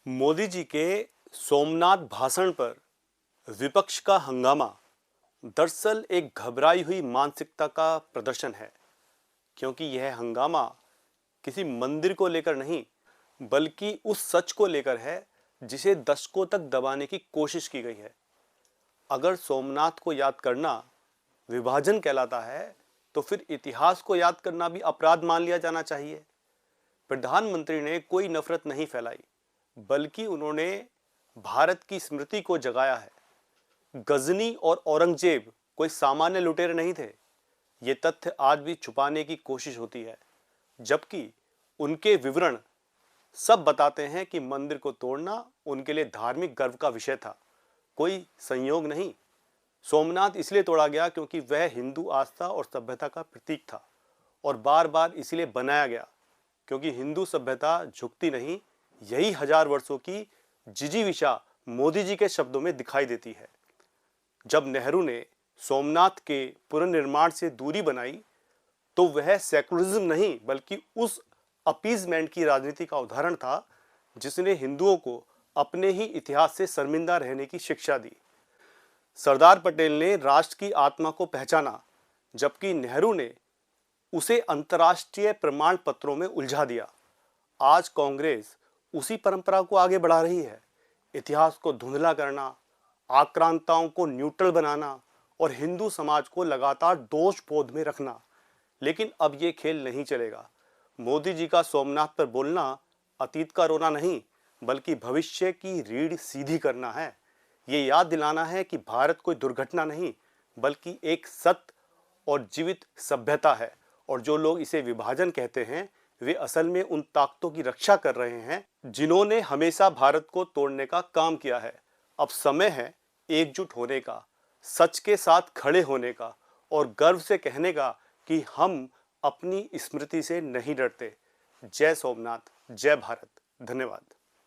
मोदी जी के सोमनाथ भाषण पर विपक्ष का हंगामा दरअसल एक घबराई हुई मानसिकता का प्रदर्शन है, क्योंकि यह हंगामा किसी मंदिर को लेकर नहीं बल्कि उस सच को लेकर है जिसे दशकों तक दबाने की कोशिश की गई है। अगर सोमनाथ को याद करना विभाजन कहलाता है, तो फिर इतिहास को याद करना भी अपराध मान लिया जाना चाहिए। प्रधानमंत्री ने कोई नफरत नहीं फैलाई, बल्कि उन्होंने भारत की स्मृति को जगाया है। गजनी और औरंगजेब कोई सामान्य लुटेरे नहीं थे। ये तथ्य आज भी छुपाने की कोशिश होती है, जबकि उनके विवरण सब बताते हैं कि मंदिर को तोड़ना उनके लिए धार्मिक गर्व का विषय था, कोई संयोग नहीं। सोमनाथ इसलिए तोड़ा गया क्योंकि वह हिंदू आस्था और सभ्यता का प्रतीक था, और बार बार इसलिए बनाया गया क्योंकि हिंदू सभ्यता झुकती नहीं। यही हजार वर्षों की जिजीविषा मोदी जी के शब्दों में दिखाई देती है। जब नेहरू ने सोमनाथ के पुनर्निर्माण से दूरी बनाई, तो वह सेकुलरिज्म नहीं बल्कि उस अपीजमेंट की राजनीति का उदाहरण था जिसने हिंदुओं को अपने ही इतिहास से शर्मिंदा रहने की शिक्षा दी। सरदार पटेल ने राष्ट्र की आत्मा को पहचाना, जबकि नेहरू ने उसे अंतर्राष्ट्रीय प्रमाण पत्रों में उलझा दिया। आज कांग्रेस उसी परंपरा को आगे बढ़ा रही है। इतिहास को धुंधला करना, आक्रांताओं को न्यूट्रल बनाना और हिंदू समाज को लगातार दोष बोध में रखना। लेकिन अब ये खेल नहीं चलेगा। मोदी जी का सोमनाथ पर बोलना अतीत का रोना नहीं, बल्कि भविष्य की रीढ़ सीधी करना है। ये याद दिलाना है कि भारत कोई दुर्घटना नहीं, बल्कि एक सत्य और जीवित सभ्यता है, और जो लोग इसे विभाजन कहते हैं वे असल में उन ताकतों की रक्षा कर रहे हैं जिन्होंने हमेशा भारत को तोड़ने का काम किया है। अब समय है एकजुट होने का, सच के साथ खड़े होने का और गर्व से कहने का कि हम अपनी स्मृति से नहीं डरते। जय सोमनाथ, जय भारत। धन्यवाद।